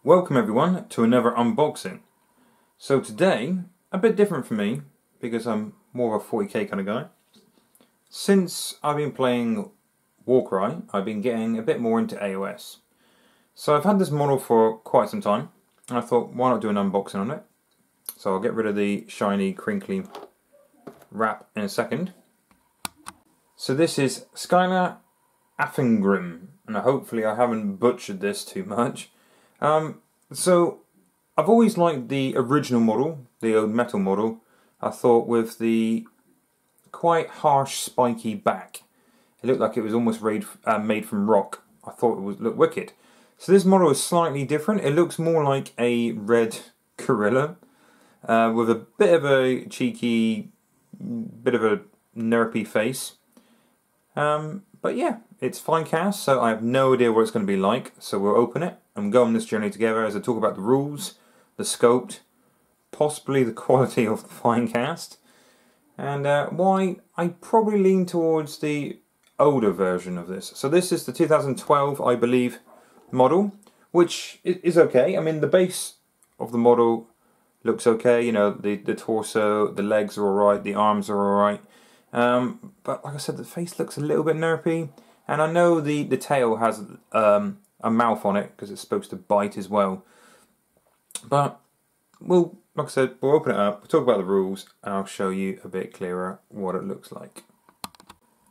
Welcome everyone to another unboxing. So today, a bit different for me because I'm more of a 40k kind of guy. Since I've been playing Warcry, I've been getting a bit more into AOS. So I've had this model for quite some time and I thought why not do an unboxing on it. So I'll get rid of the shiny crinkly wrap in a second. So this is Scyla Anfingrimm, and hopefully I haven't butchered this too much. So I've always liked the original model, the old metal model. I thought with the quite harsh spiky back, it looked like it was almost made from rock. I thought it would look wicked. So this model is slightly different. It looks more like a red gorilla with a bit of a cheeky, bit of a nerpy face. But yeah, it's fine cast, so I have no idea what it's going to be like. So we'll open it and go on this journey together as I talk about the rules, the sculpt, possibly the quality of the fine cast, and why I probably lean towards the older version of this. So this is the 2012, I believe, model, which is okay. I mean, the base of the model looks okay. You know, the torso, the legs are alright, the arms are alright. But like I said, the face looks a little bit nerpy, and I know the tail has a mouth on it because it's supposed to bite as well. But we'll, like I said, we'll open it up, we'll talk about the rules, and I'll show you a bit clearer what it looks like.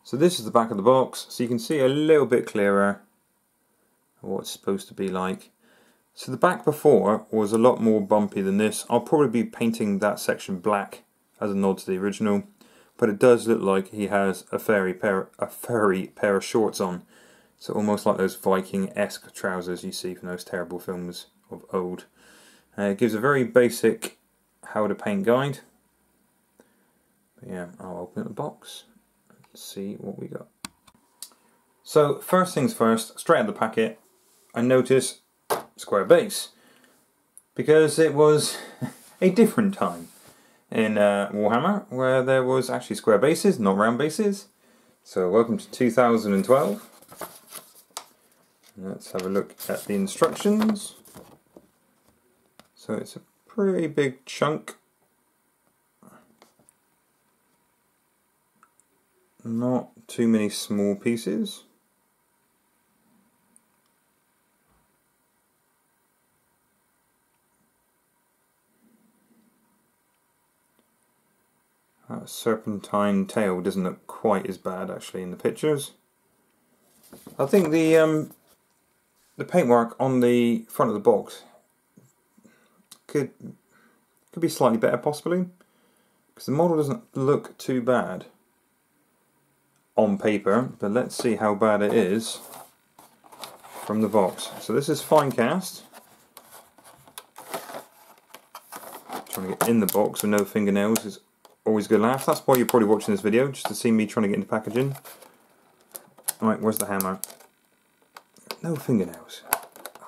So this is the back of the box, so you can see a little bit clearer what it's supposed to be like. So the back before was a lot more bumpy than this. I'll probably be painting that section black as a nod to the original. But it does look like he has a furry pair of shorts on. So almost like those Viking-esque trousers you see from those terrible films of old. It gives a very basic how to paint guide. But yeah, I'll open up the box and see what we got. So first things first, straight out of the packet, I notice square base. Because it was a different time in Warhammer, where there was actually square bases, not round bases. So welcome to 2012. Let's have a look at the instructions. So it's a pretty big chunk. Not too many small pieces. That serpentine tail doesn't look quite as bad actually in the pictures. I think the paintwork on the front of the box could be slightly better possibly, because the model doesn't look too bad on paper, but let's see how bad it is from the box. So this is fine cast. Trying to get in the box with no fingernails is always a good laugh. That's why you're probably watching this video, just to see me trying to get into packaging. Alright, where's the hammer? No fingernails.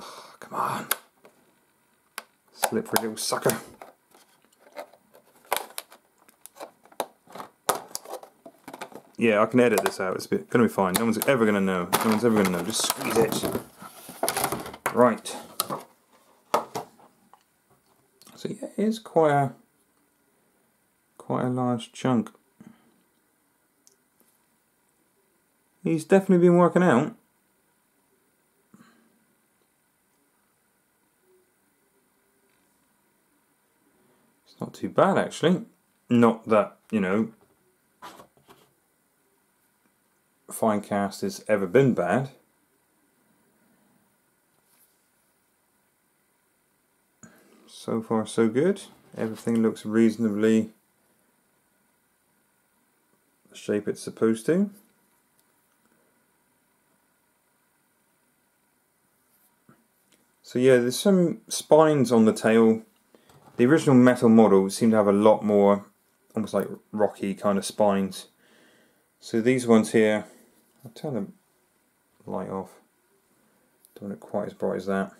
Oh, come on. Slippery little sucker. Yeah, I can edit this out. It's going to be fine. No one's ever going to know. No one's ever going to know. Just squeeze it. Right. So yeah, it is quite a large chunk. He's definitely been working out. It's not too bad actually. Not that, you know, fine cast has ever been bad. So far so good. Everything looks reasonably the shape it's supposed to. So yeah, there's some spines on the tail. The original metal model seemed to have a lot more almost like rocky kind of spines. So these ones here, I'll turn the light off. Don't want it quite as bright as that.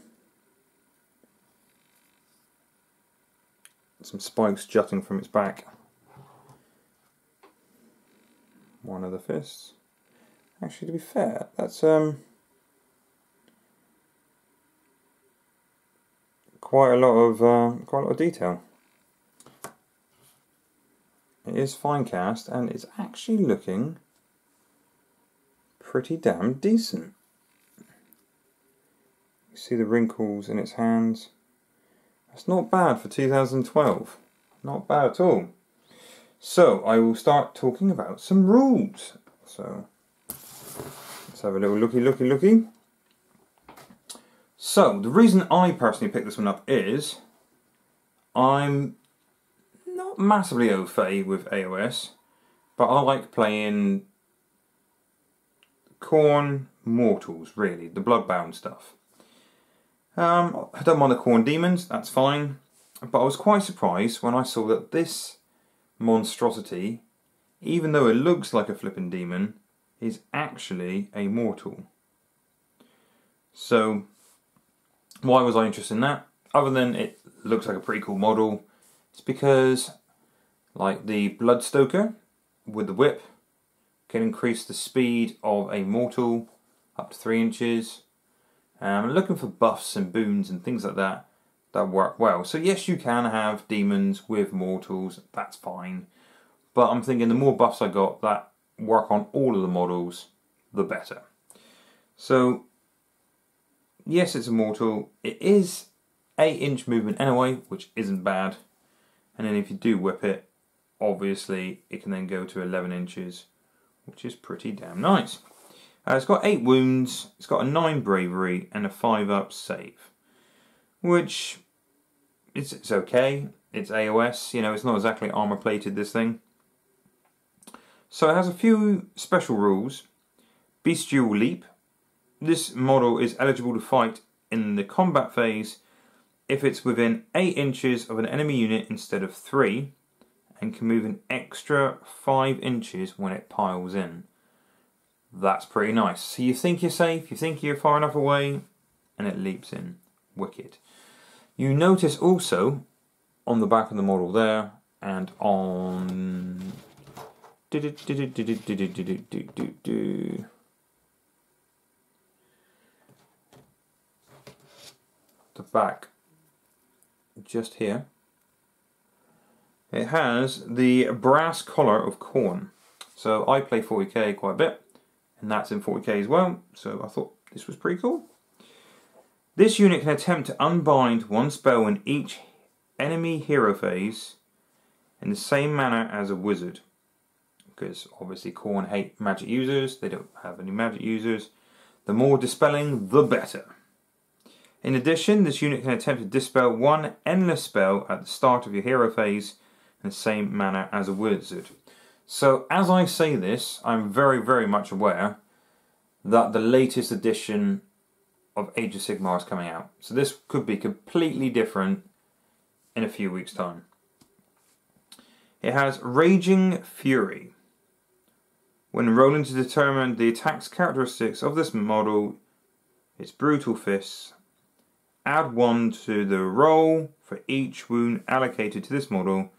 Some spikes jutting from its back. One of the fists. Actually, to be fair, that's quite a lot of detail. It is fine cast, and it's actually looking pretty damn decent. You see the wrinkles in its hands. That's not bad for 2012. Not bad at all. So I will start talking about some rules. So let's have a little looky. So the reason I personally picked this one up is I'm not massively au fait with AOS, but I like playing Khorne Mortals, really, the Bloodbound stuff. I don't mind the Khorne Demons, that's fine, but I was quite surprised when I saw that this monstrosity, even though it looks like a flippin' demon, is actually a mortal. So why was I interested in that? Other than it looks like a pretty cool model, it's because, like the Bloodstoker with the whip, can increase the speed of a mortal up to 3 inches. I'm looking for buffs and boons and things like that work well. So yes, you can have demons with mortals, that's fine. But I'm thinking the more buffs I got that work on all of the models, the better. So yes, it's a mortal. It is 8-inch movement anyway, which isn't bad. And then if you do whip it, obviously it can then go to 11 inches, which is pretty damn nice. It's got 8 wounds, it's got a 9 bravery and a 5-up save, which it's okay. It's AOS, you know, it's not exactly armor plated, this thing. So it has a few special rules. Bestial Leap. This model is eligible to fight in the combat phase if it's within 8 inches of an enemy unit instead of 3, and can move an extra 5 inches when it piles in. That's pretty nice. So you think you're safe, you think you're far enough away, and it leaps in. Wicked. You notice also on the back of the model there, and on the back, just here, it has the brass collar of Khorne. So I play 40k quite a bit, and that's in 40k as well, so I thought this was pretty cool. This unit can attempt to unbind one spell in each enemy hero phase in the same manner as a wizard. Because obviously Khorne hate magic users, they don't have any magic users. The more dispelling, the better. In addition, this unit can attempt to dispel one endless spell at the start of your hero phase in the same manner as a wizard. So as I say this, I'm very much aware that the latest edition of Age of Sigmar is coming out. So this could be completely different in a few weeks' time. It has Raging Fury. When rolling to determine the attack's characteristics of this model, its brutal fists, add 1 to the roll for each wound allocated to this model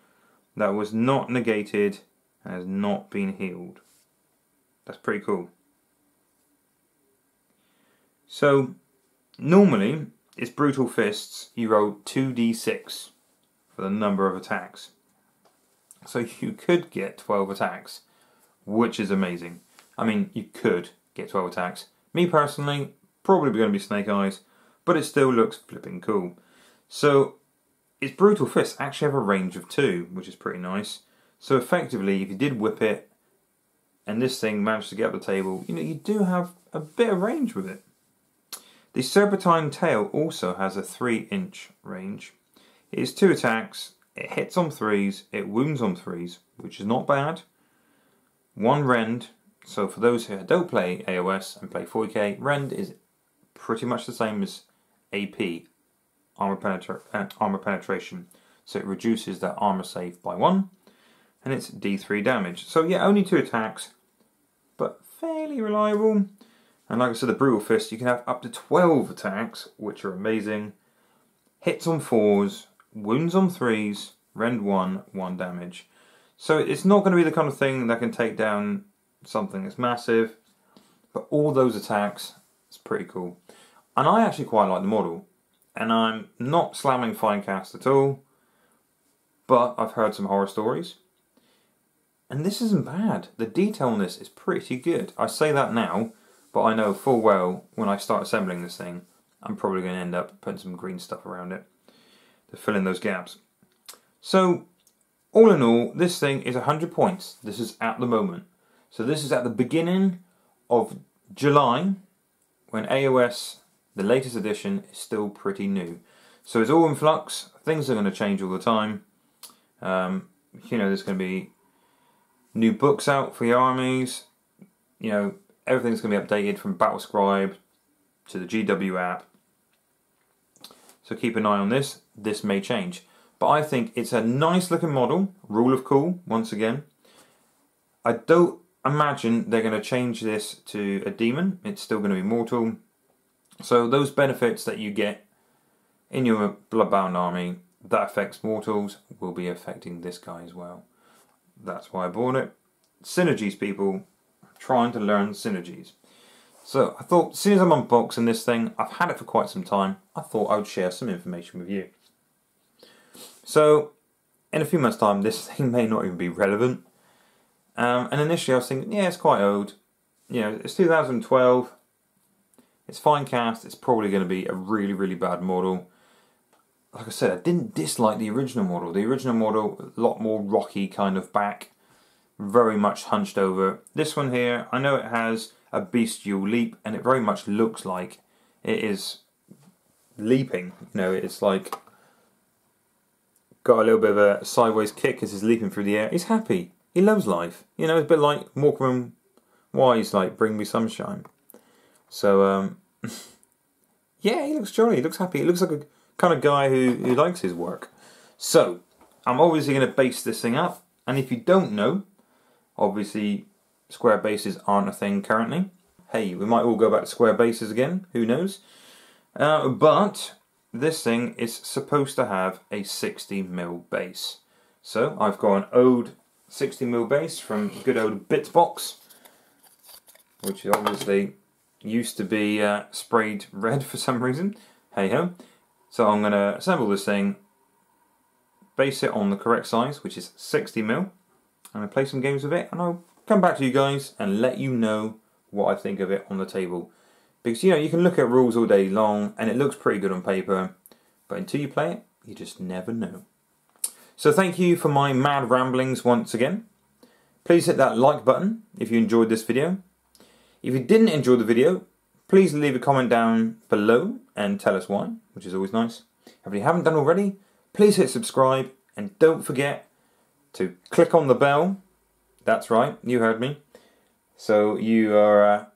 that was not negated and has not been healed. That's pretty cool. So normally it's brutal fists, you roll 2d6 for the number of attacks. So you could get 12 attacks, which is amazing. I mean, you could get 12 attacks. Me personally, probably going to be Snake Eyes, but it still looks flipping cool. So its brutal fists actually have a range of 2, which is pretty nice. So effectively, if you did whip it, and this thing managed to get up the table, you know, you do have a bit of range with it. The Serpentine Tail also has a 3-inch range. It is 2 attacks, it hits on 3s, it wounds on 3s, which is not bad. 1 rend, so for those who don't play AOS and play 40k, rend is pretty much the same as AP, armor penetration. So it reduces that armor save by 1. And it's D3 damage. So yeah, only 2 attacks, but fairly reliable. And like I said, the Brutal Fist, you can have up to 12 attacks, which are amazing. Hits on 4s, wounds on 3s, rend 1, 1 damage. So it's not going to be the kind of thing that can take down something that's massive, but all those attacks, it's pretty cool. And I actually quite like the model. and I'm not slamming Finecast at all, but I've heard some horror stories. And this isn't bad. The detail on this is pretty good. I say that now, but I know full well when I start assembling this thing, I'm probably going to end up putting some green stuff around it to fill in those gaps. So, all in all, this thing is 100 points. This is at the moment. So this is at the beginning of July, when AOS, the latest edition, is still pretty new. So it's all in flux. Things are going to change all the time. You know, there's going to be new books out for your armies. You know, everything's going to be updated from Battlescribe to the GW app. So keep an eye on this. This may change. But I think it's a nice looking model. Rule of cool, once again. I don't imagine they're going to change this to a demon. It's still going to be mortal. So those benefits that you get in your Bloodbound army that affects mortals will be affecting this guy as well. That's why I bought it. Synergies, people. I'm trying to learn synergies. So I thought, as soon as I'm unboxing this thing, I've had it for quite some time, I thought I would share some information with you. So, in a few months' time, this thing may not even be relevant. And initially I was thinking, yeah, it's quite old. You know, it's 2012. It's Finecast. It's probably going to be a really, really bad model. Like I said, I didn't dislike the original model. The original model, a lot more rocky kind of back. Very much hunched over. This one here, I know it has a bestial leap, and it very much looks like it is leaping. You know, it's like got a little bit of a sideways kick as he's leaping through the air. He's happy. He loves life. You know, it's a bit like Morecambe Wise, like Bring Me Sunshine. So, yeah, he looks jolly. He looks happy. He looks like a kind of guy who likes his work. So, I'm obviously going to base this thing up. And if you don't know, obviously square bases aren't a thing currently. Hey, we might all go back to square bases again. Who knows? But this thing is supposed to have a 60mm base. So, I've got an Ode 60mm base from good old Bitsbox, which obviously used to be sprayed red for some reason. Hey ho. So I'm going to assemble this thing, base it on the correct size, which is 60mm. I'm going to play some games with it, and I'll come back to you guys and let you know what I think of it on the table. Because, you know, you can look at rules all day long, and it looks pretty good on paper, but until you play it, you just never know. So thank you for my mad ramblings once again. Please hit that like button if you enjoyed this video. If you didn't enjoy the video, please leave a comment down below and tell us why, which is always nice. If you haven't done already, please hit subscribe, and don't forget to click on the bell. That's right, you heard me. So you are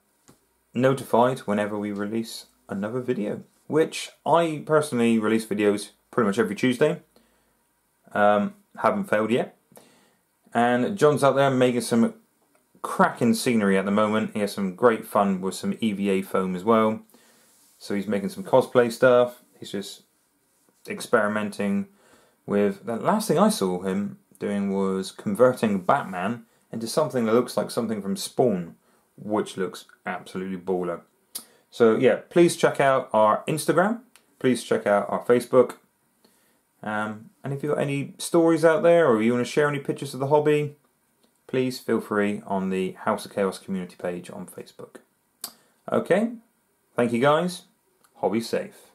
notified whenever we release another video, which I personally release videos pretty much every Tuesday. Haven't failed yet. And John's out there making some cracking scenery at the moment. He has some great fun with some EVA foam as well. So he's making some cosplay stuff. He's just experimenting with... The last thing I saw him doing was converting Batman into something that looks like something from Spawn, which looks absolutely baller. So yeah, please check out our Instagram. Please check out our Facebook. And if you've got any stories out there, or you want to share any pictures of the hobby, please feel free on the House of Chaos community page on Facebook. Okay, thank you guys. Hobby safe.